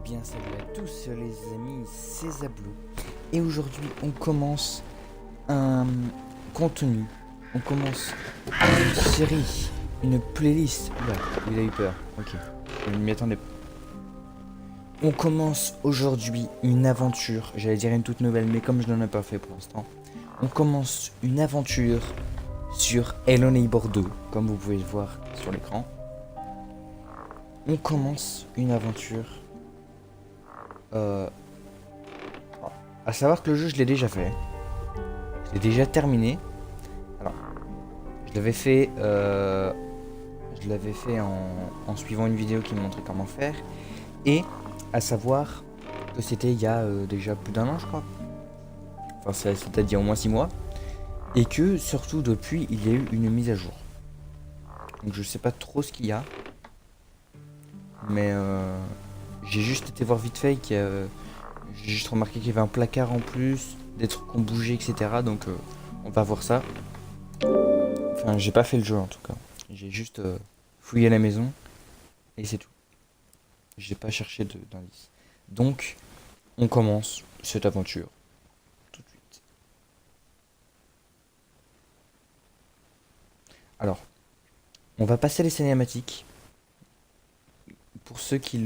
bien salut à tous les amis, c'est Zablou. Et aujourd'hui on commence un contenu, on commence une série, une playlist. Oula, il a eu peur, ok, je ne m'y attendais pas. On commence aujourd'hui une aventure, j'allais dire une toute nouvelle, mais comme je n'en ai pas fait pour l'instant, on commence une aventure sur Hello Neighbor 2, comme vous pouvez le voir sur l'écran. On commence une aventure. À savoir que le jeu, je l'ai déjà fait. Je l'ai déjà terminé. Alors, je l'avais fait, en suivant une vidéo qui me montrait comment faire. Et à savoir que c'était il y a déjà plus d'un an, je crois. Enfin, c'est-à-dire au moins 6 mois. Et que surtout depuis, il y a eu une mise à jour. Donc je sais pas trop ce qu'il y a. Mais j'ai juste été voir vite fait j'ai juste remarqué qu'il y avait un placard en plus, des trucs qui ont bougé, etc. Donc on va voir ça. Enfin, j'ai pas fait le jeu en tout cas. J'ai juste fouillé la maison et c'est tout. J'ai pas cherché d'indices. Donc, on commence cette aventure tout de suite. Alors, on va passer les cinématiques. Pour ceux qui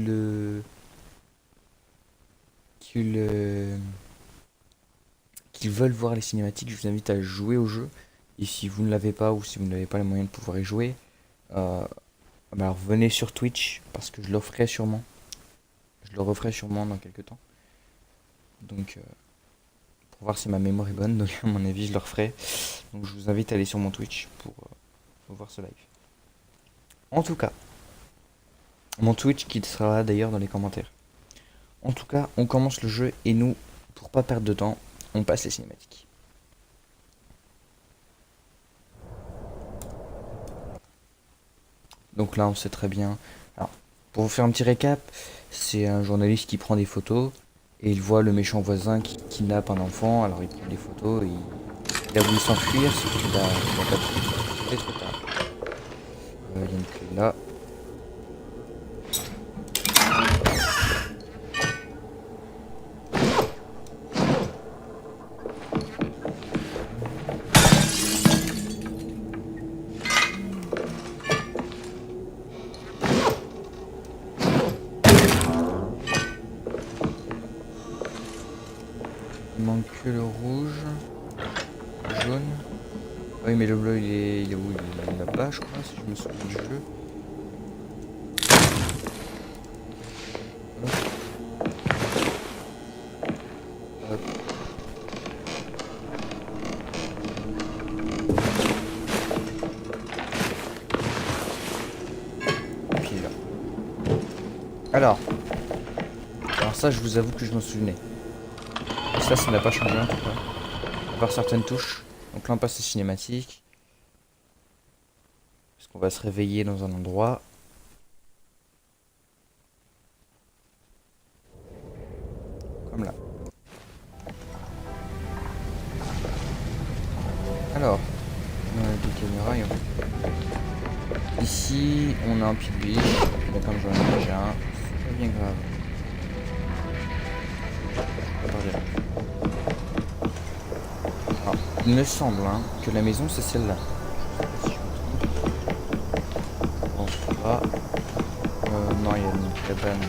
veulent voir les cinématiques, je vous invite à jouer au jeu. Et si vous ne l'avez pas ou si vous n'avez pas les moyens de pouvoir y jouer, alors venez sur Twitch parce que je l'offrirai sûrement. Je le referai sûrement dans quelques temps. Donc pour voir si ma mémoire est bonne, donc à mon avis je le referai. Donc je vous invite à aller sur mon Twitch pour voir ce live. En tout cas, mon Twitch qui sera là d'ailleurs dans les commentaires. En tout cas, on commence le jeu et nous, pour pas perdre de temps, on passe les cinématiques. Donc là, on sait très bien. Alors, pour vous faire un petit récap, c'est un journaliste qui prend des photos et il voit le méchant voisin qui kidnappe un enfant. Alors il prend des photos et il a voulu s'enfuir, sauf qu'il a pas pu. C'était trop tard. Il y a une clé là. Il manque que le rouge, le jaune. Ah oui, mais le bleu il est où? Il est là-bas, je crois, si je me souviens du jeu. Hop. Ok, là. Alors ça, je vous avoue que je m'en souvenais. Et ça n'a pas changé en tout cas. À part certaines touches. Donc là, on passe les cinématiques. Parce qu'on va se réveiller dans un endroit. Comme là. Alors, on a des caméras et ici, on a un pied de biche. Mais comme j'en ai déjà un, c'est pas bien grave. Attendez là. Alors, il me semble que la maison c'est celle-là. Si je me trompe. Je pense pas. Non, il y a une cabane.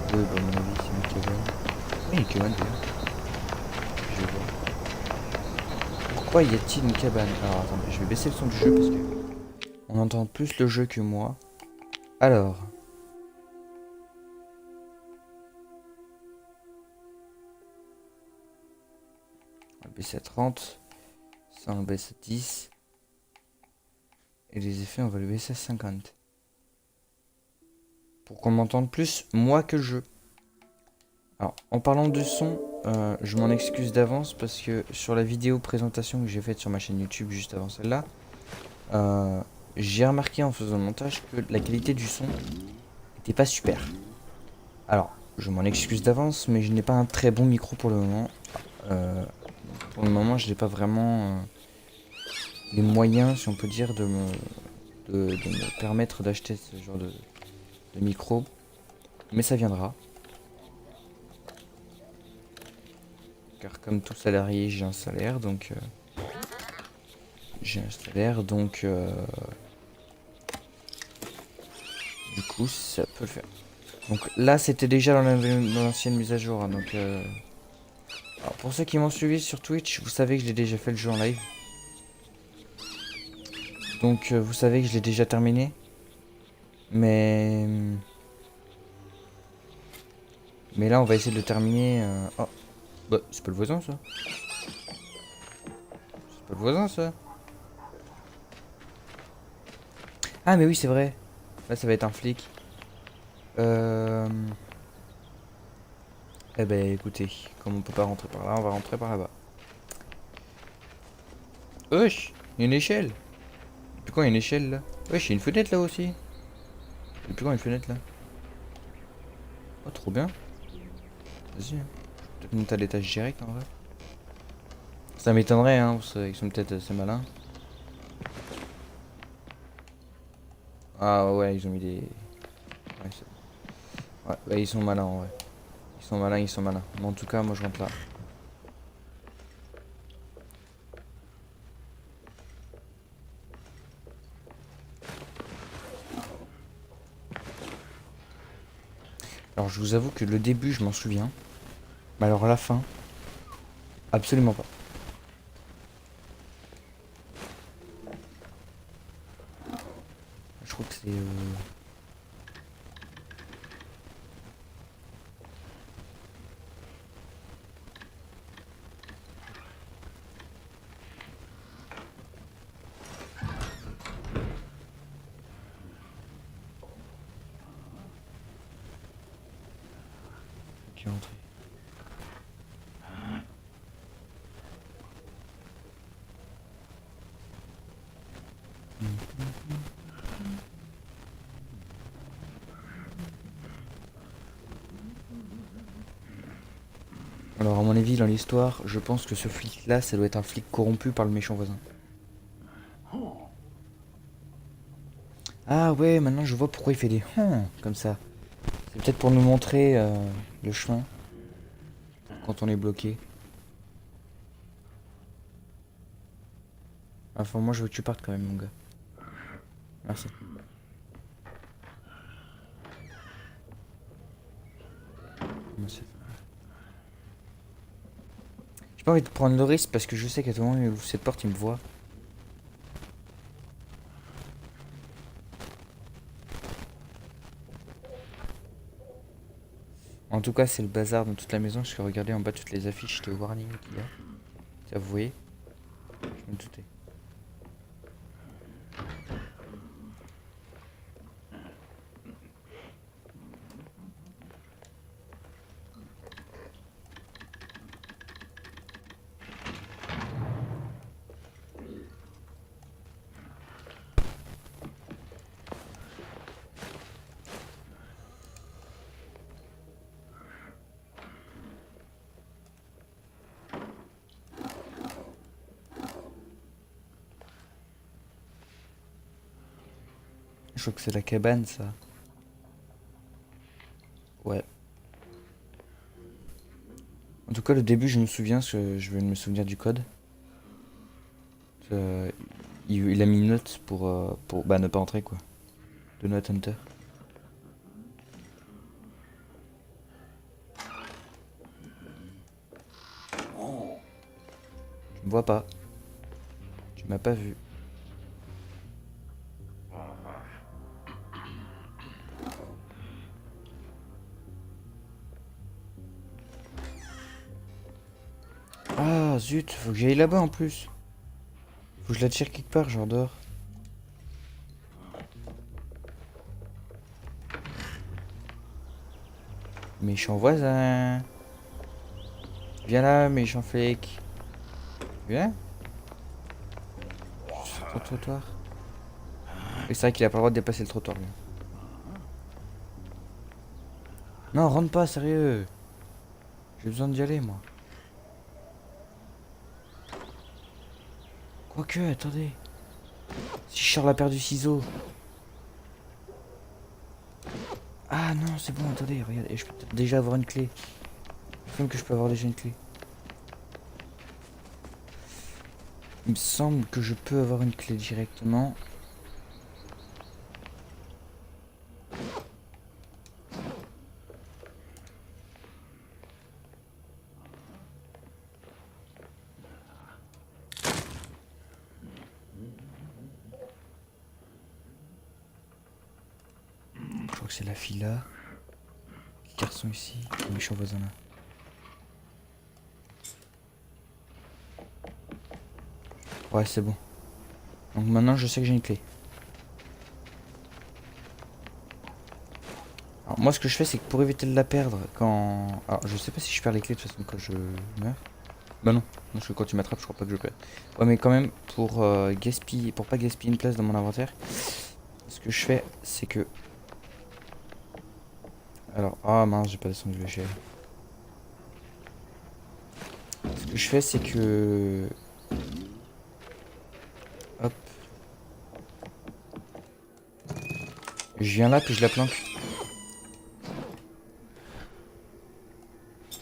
À mon avis, c'est une cabane. Oui, une cabane d'ailleurs. Je vais voir. Pourquoi y a-t-il une cabane? Alors attendez, je vais baisser le son du jeu parce que on entend plus le jeu que moi. Alors. On va le baisser à 30. Ça on le baisse à 10. Et les effets on va le baisser à 50. Pour qu'on m'entende plus moi que le jeu. Alors en parlant du son, je m'en excuse d'avance parce que sur la vidéo présentation que j'ai faite sur ma chaîne YouTube juste avant celle-là, j'ai remarqué en faisant le montage que la qualité du son n'était pas super. Alors, je m'en excuse d'avance, mais je n'ai pas un très bon micro pour le moment. Pour le moment, je n'ai pas vraiment les moyens, si on peut dire, de me permettre d'acheter ce genre de micro. Mais ça viendra. Car comme tout salarié, j'ai un salaire, donc... du coup, ça peut le faire. Donc là, c'était déjà dans l'ancienne mise à jour. Hein, donc, alors, pour ceux qui m'ont suivi sur Twitch, vous savez que j'ai déjà fait le jeu en live. Donc vous savez que je l'ai déjà terminé. Mais... Mais là, on va essayer de le terminer... Oh, bah, c'est pas le voisin, ça. C'est pas le voisin, ça. Ah, mais oui, c'est vrai. Là, ça va être un flic. Euh... Eh ben, écoutez, comme on peut pas rentrer par là, on va rentrer par là-bas. Wesh, il y a une échelle. Depuis quand il y a une échelle, là? Wesh, il y a une fenêtre, là, aussi. Depuis quand il y a une fenêtre, là? Oh, trop bien. Vas-y, hein. Peut-être monter à l'étage direct, en vrai. Ça m'étonnerait, hein, parce qu'ils sont peut-être assez malins. Ah ouais, ils ont mis des... Ouais, ouais, bah, ils sont malins, en vrai. Ils sont malins, ils sont malins. Mais en tout cas, moi, je rentre là. Alors, je vous avoue que le début, je m'en souviens. Mais alors, la fin, absolument pas. Je trouve que c'est... qui est rentré. Alors, à mon avis, dans l'histoire, je pense que ce flic-là, ça doit être un flic corrompu par le méchant voisin. Ah ouais, maintenant je vois pourquoi il fait des comme ça. C'est peut-être pour nous montrer le chemin quand on est bloqué. Enfin, moi je veux que tu partes quand même, mon gars. Merci. Merci. J'ai pas envie de prendre le risque parce que je sais qu'à tout moment il ouvre cette porte, il me voit. En tout cas, c'est le bazar dans toute la maison. Je suis regardé en bas toutes les affiches de warning qu'il y a. Ça, vous voyez? Je me doutais. Je crois que c'est la cabane, ça. Ouais. En tout cas, le début, je me souviens, parce que je vais me souvenir du code. Euh, il a mis note pour bah, ne pas entrer, quoi. De Not Hunter. Tu me vois pas. Tu m'as pas vu. Ah, zut, faut que j'aille là-bas en plus. Faut que je la tire quelque part, genre dehors. Méchant voisin. Viens là, méchant flic. Viens. Sur ton trottoir. Et c'est vrai qu'il a pas le droit de dépasser le trottoir, lui. Non, rentre pas, sérieux. J'ai besoin d'y aller, moi. Quoique, attendez. Si je sors la paire du ciseau. Ah non, c'est bon, attendez, regardez, je peux peut-être déjà avoir une clé. Il me semble que je peux avoir déjà une clé. Il me semble que je peux avoir une clé directement. Je crois que c'est la fille là. Les garçons ici. Le méchant voisin là. Ouais, c'est bon. Donc maintenant, je sais que j'ai une clé. Alors, moi, ce que je fais, c'est que pour éviter de la perdre quand... Alors, je sais pas si je perds les clés de toute façon quand je meurs. Bah non. Parce que quand tu m'attrapes, je crois pas que je perds. Ouais, mais quand même, pour gaspiller... Pour pas gaspiller une place dans mon inventaire, ce que je fais, c'est que... Alors, ah mince, j'ai pas descendu l'échelle. Ce que je fais, c'est que... Hop. Je viens là, puis je la planque.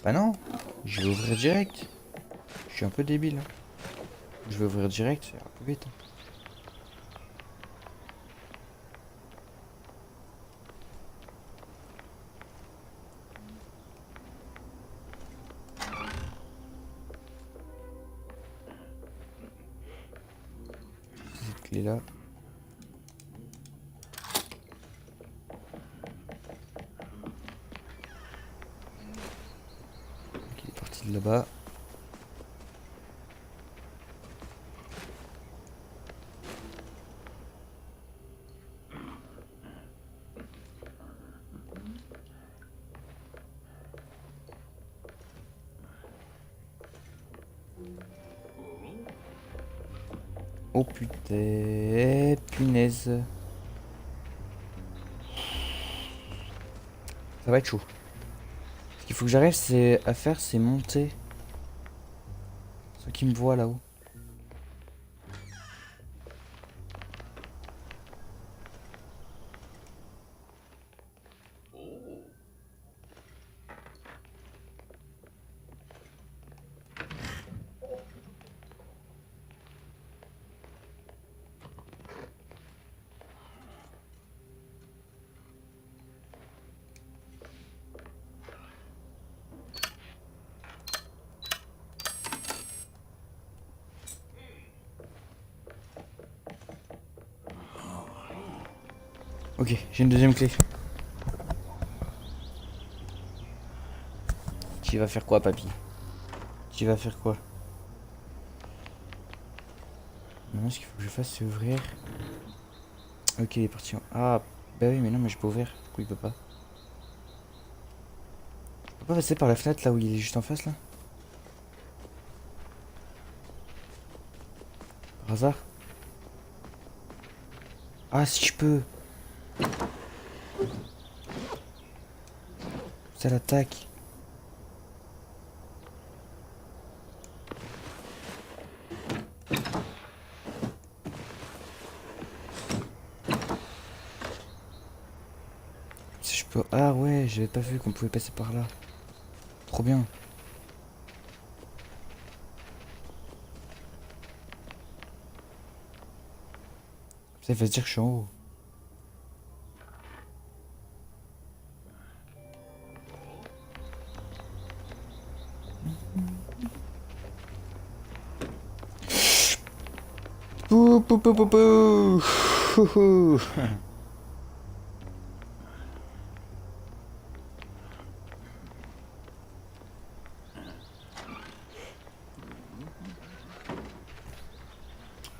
Bah non, je vais ouvrir direct. Je suis un peu débile. Je vais ouvrir direct, ça ira plus vite. Cette clé là. Ok, il est parti de là-bas. Oh putain, punaise. Ça va être chaud. Ce qu'il faut que j'arrive à faire, c'est monter. Ceux qui me voient là-haut. Ok, j'ai une deuxième clé. Tu vas faire quoi, papy? Tu vas faire quoi? Maintenant, ce qu'il faut que je fasse, c'est ouvrir. Ok, il est parti. Ah, bah oui, mais non, mais je peux ouvrir. Pourquoi il peut pas? Je peux pas passer par la fenêtre là où il est juste en face là? Par hasard? Ah, si je peux! Ça l'attaque. Si je peux. Ah ouais, j'avais pas vu qu'on pouvait passer par là. Trop bien. Ça, il va se dire que je suis en haut. Pou pou pou pou pou. Houhou.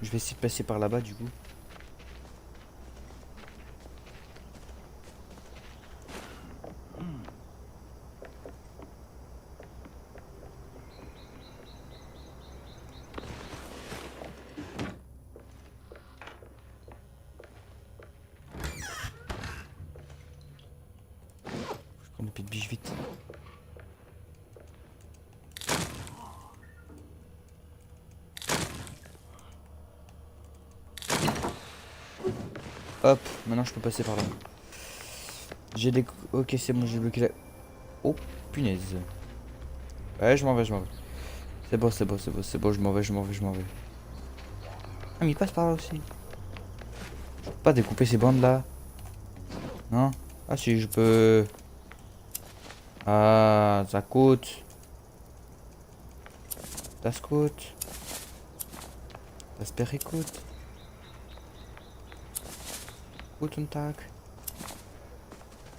Je vais essayer de passer par là-bas du coup. Je prends une petite biche vite. Hop, maintenant je peux passer par là. J'ai des... Ok, c'est bon, j'ai bloqué la... Oh, punaise. Ouais, je m'en vais, je m'en vais. C'est bon, c'est bon, c'est bon, c'est bon, je m'en vais, je m'en vais, je m'en vais. Ah, mais il passe par là aussi. Je peux pas découper ces bandes là. Non? Ah si, je peux... Ah, ça coûte. Das coûte. Das coûte. Guten Tag.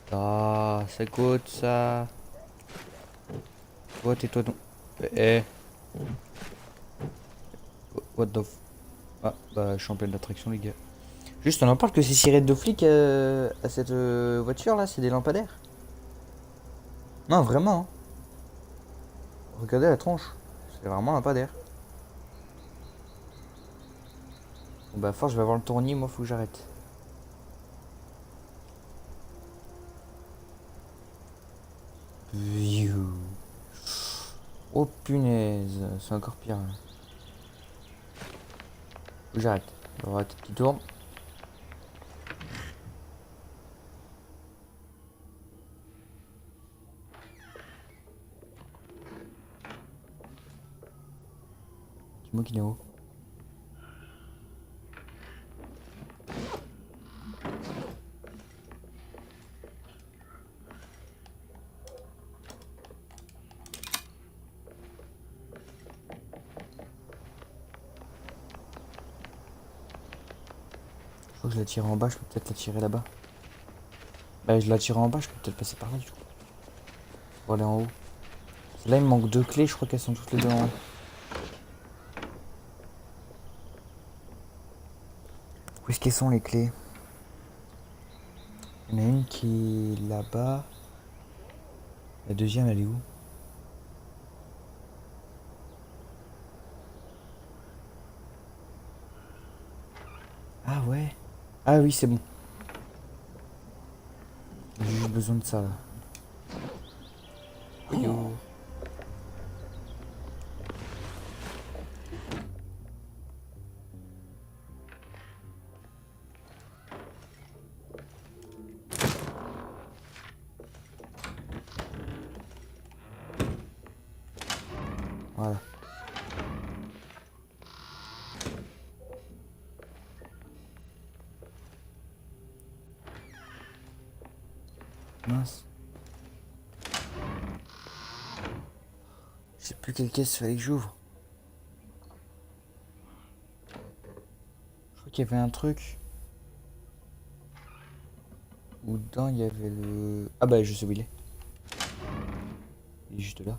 Ah, ça coûte ça. Toi, tais-toi donc. Eh. What the f... Ah, bah, je suis en pleine d'attraction, les gars. Juste, on en parle que ces sirettes de flics à cette voiture là, c'est des lampadaires. Non, vraiment. Hein. Regardez la tronche. C'est vraiment un lampadaire. Bon, bah, force, je vais avoir le tournis, moi, faut que j'arrête. Viou. Oh punaise, c'est encore pire. Hein. Faut que j'arrête. On va voir la tête qui tourne. Dis-moi qu'il est haut. Je crois que je la tire en bas, je peux peut-être la tirer là-bas. Bah, je la tire en bas, je peux peut-être passer par là du coup. Pour aller en haut. Là, il me manque deux clés, je crois qu'elles sont toutes les deux en haut. Où est-ce qu'elles sont les clés? Il y en a une qui est là-bas. La deuxième, elle est où? Ah ouais. Ah oui, c'est bon. J'ai juste besoin de ça là. Yo. Voilà. Mince. Je sais plus quelle caisse fallait que j'ouvre. Je crois qu'il y avait un truc. Où dedans il y avait le... Ah bah je sais où il est. Il est juste là.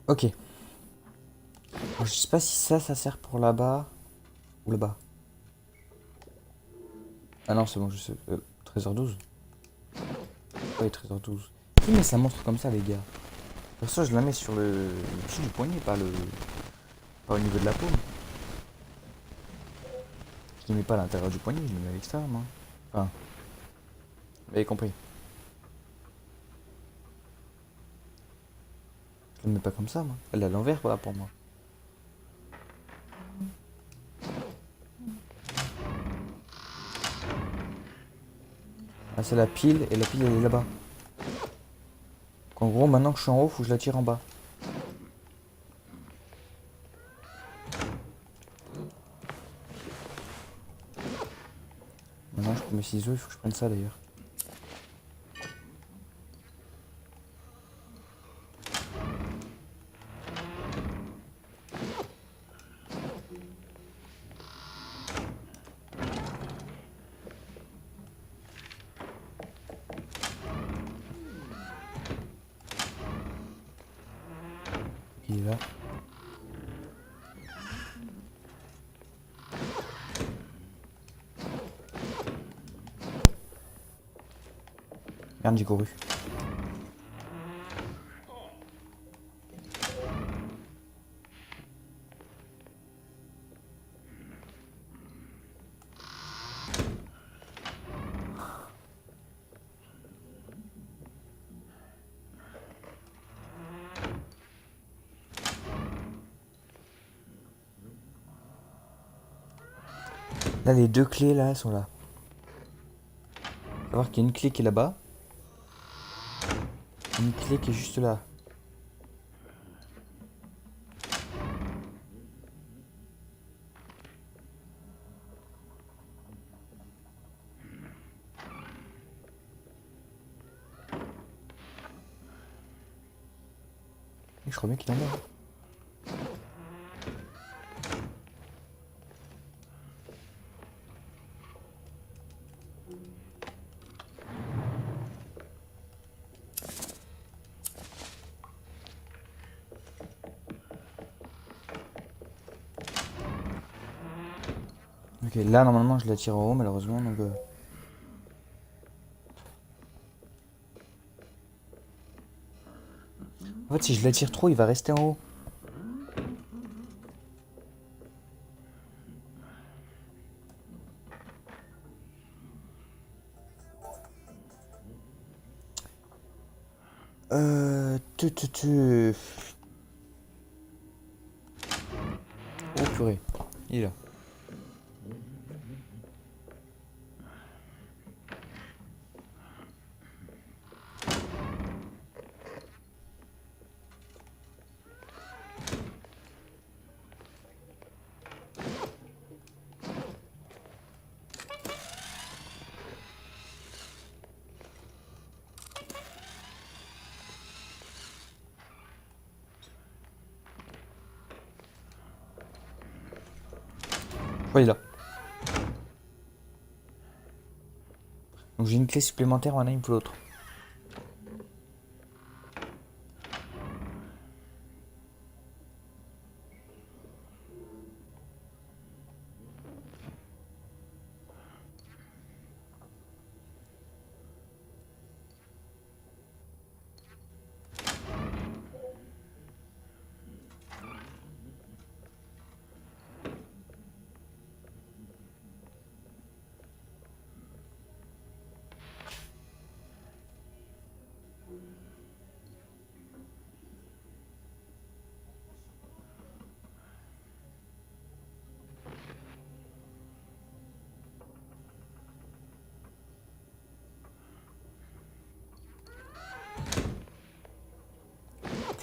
Ok. Alors, je sais pas si ça sert pour là-bas. Ou là-bas. Ah non, c'est bon, je sais. 13h12. Ouais, 13h12. Qui met sa montre comme ça, les gars? Pour ça, je la mets sur le dessus du poignet, pas au niveau de la paume. Je ne mets pas à l'intérieur du poignet, je le mets à l'extérieur, moi. Enfin, vous avez compris. Je le mets pas comme ça, moi. Elle est à l'envers, voilà, pour moi. Ah, c'est la pile, et la pile, elle est là-bas. En gros, maintenant que je suis en haut, faut que je la tire en bas. Maintenant, je prends mes ciseaux, il faut que je prenne ça, d'ailleurs. Il est là. Merde, j'ai couru. Là, les deux clés, là, elles sont là. Faut savoir qu'il y a une clé qui est là-bas. Une clé qui est juste là. Et je crois bien qu'il est en bas. Ok, là, normalement, je la tire en haut, malheureusement, donc... En fait, si je la tire trop, il va rester en haut. Tu. Oh purée, il est là. Oh, il est là. Donc j'ai une clé supplémentaire, maintenant il me faut l'autre.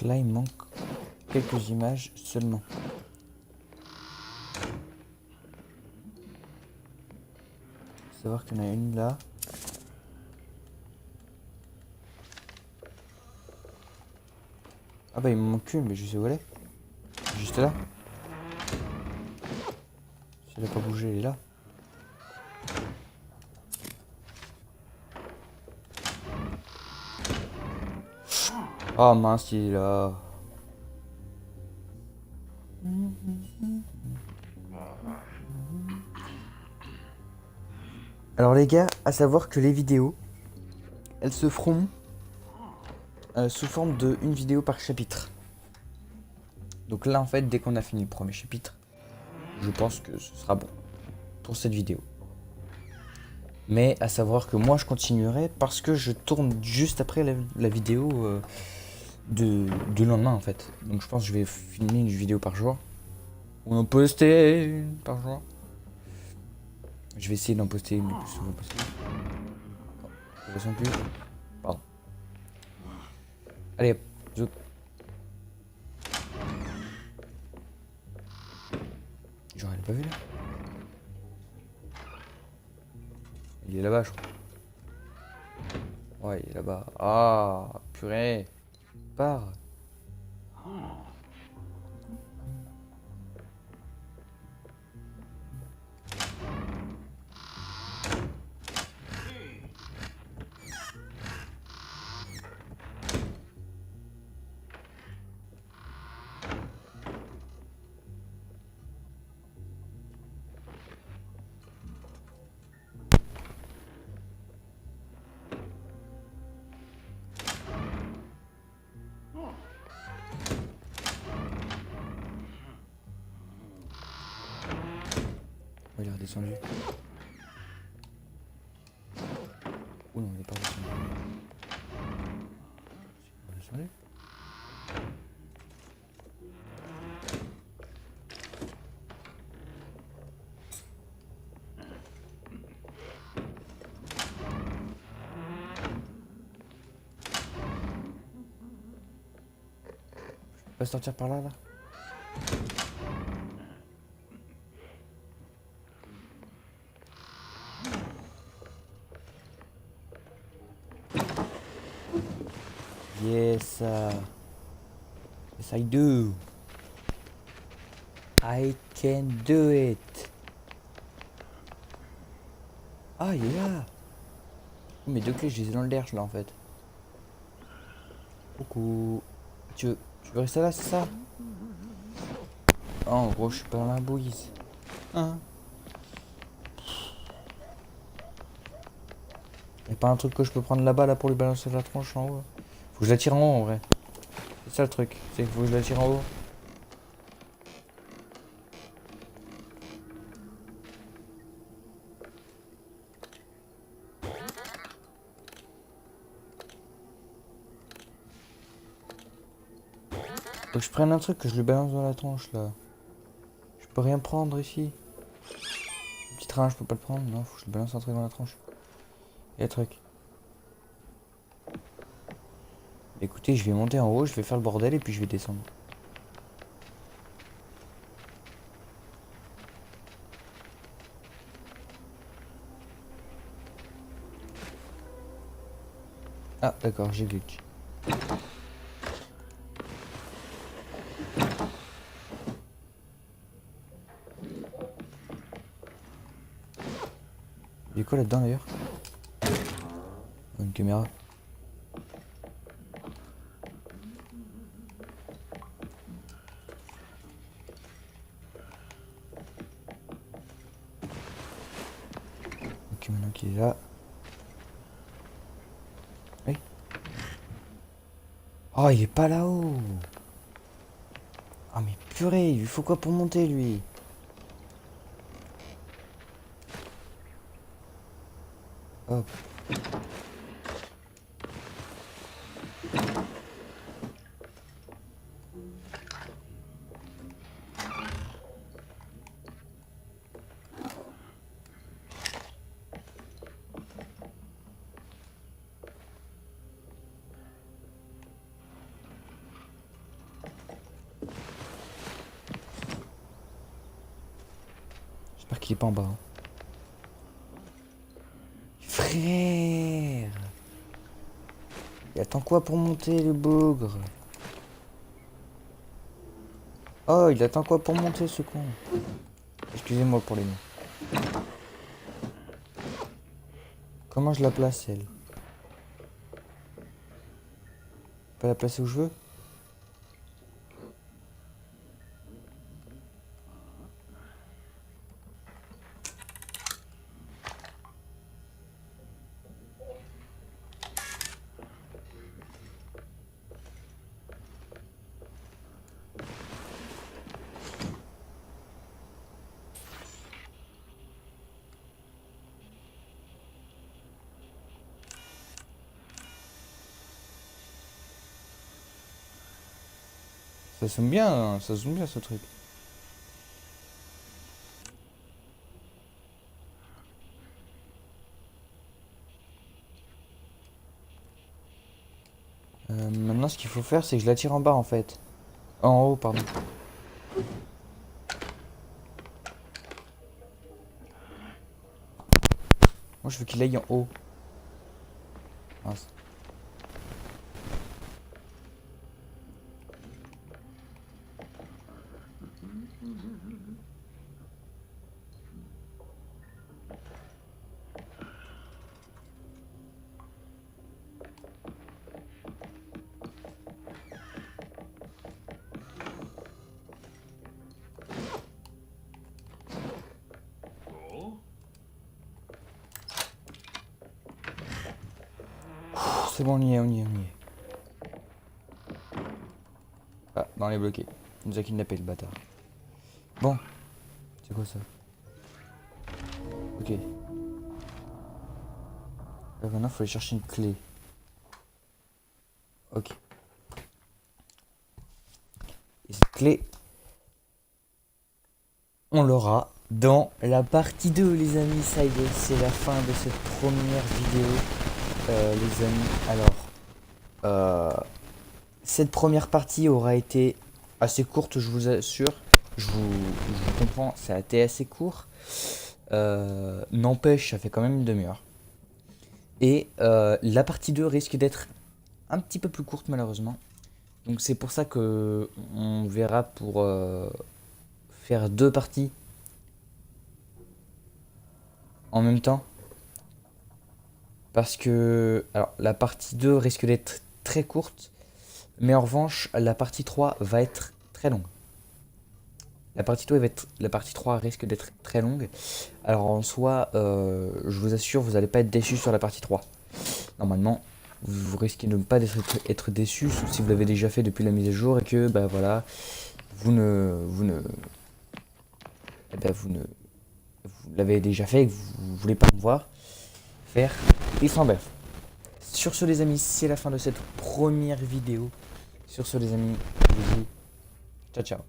Donc là, il me manque quelques images seulement. Faut savoir qu'il y en a une là. Ah bah il me manque une, mais je sais où elle est. Juste là. Si elle a pas bougé, elle est là. Oh mince, il est là. Alors les gars, à savoir que les vidéos, elles se feront sous forme de une vidéo par chapitre. Donc là en fait, dès qu'on a fini le premier chapitre, je pense que ce sera bon pour cette vidéo. Mais à savoir que moi je continuerai parce que je tourne juste après la vidéo du lendemain en fait. Donc je pense que je vais filmer une vidéo par jour. Ou en poster une par jour. Je vais essayer d'en poster une le plus souvent possible. De toute façon plus. Pardon. Allez hop, zoom. Genre elle a pas vu là. Il est là-bas je crois. Ouais il est là-bas. Ah purée. Pars. il est redescendu. Oh non, il est pas redescendu. Il est redescendu. Je peux pas sortir par là, là? Yes, yes I do. I can do it. Ah, il est là. Oh, mes deux clés, je les ai dans le derche là en fait. Coucou. Tu veux rester là, c'est ça? Oh, en gros, je suis pas dans la bouise. Hein? Y'a pas un truc que je peux prendre là-bas là pour lui balancer la tronche en haut? Faut que je la tire en haut en vrai. C'est ça le truc, c'est qu'il faut que je la tire en haut. Faut que je prenne un truc que je lui balance dans la tronche là. Je peux rien prendre ici. Le petit train, je peux pas le prendre. Non, faut que je le balance un truc dans la tronche. Et un truc. Écoutez, je vais monter en haut, je vais faire le bordel et puis je vais descendre. Ah, d'accord, j'ai glitch. Il y a quoi là-dedans d'ailleurs? Une caméra. Ok, maintenant qu'il est là. Oui. Oh, il est pas là-haut. Ah, mais purée, il lui faut quoi pour monter lui? Hop. J'espère qu'il est pas en bas. Hein. Frère! Il attend quoi pour monter le bougre? Oh, il attend quoi pour monter ce con? Excusez-moi pour les mots. Comment je la place elle? Pas la placer où je veux? Ça zoome bien, hein, ça zoome bien ce truc. Maintenant ce qu'il faut faire c'est que je la tire en bas en fait. En haut, pardon. Moi je veux qu'il aille en haut. Mince. C'est bon, on y est, on y est, on y est. Ah, non, on est bloqué. Il nous a kidnappé le bâtard. Bon, c'est quoi ça? Ok. Maintenant, il faut aller chercher une clé. Ok. Et cette clé, on l'aura dans la partie 2, les amis. Ça y est, c'est la fin de cette première vidéo, les amis. Alors, cette première partie aura été assez courte, je vous assure. Je vous comprends, ça a été assez court. N'empêche, ça fait quand même une demi-heure. Et la partie 2 risque d'être un petit peu plus courte, malheureusement. Donc c'est pour ça que on verra pour faire deux parties en même temps. Parce que alors, la partie 2 risque d'être très courte. Mais en revanche, la partie 3 va être très longue. La partie 3 risque d'être très longue. Alors en soi, je vous assure, vous n'allez pas être déçus sur la partie 3. Normalement, vous risquez de ne pas être déçus, sauf si vous l'avez déjà fait depuis la mise à jour et que, bah voilà, vous eh ben, vous l'avez déjà fait et que vous voulez pas me voir faire. Et enfin bref. Sur ce les amis, c'est la fin de cette première vidéo. Sur ce les amis, je vous dis ciao ciao.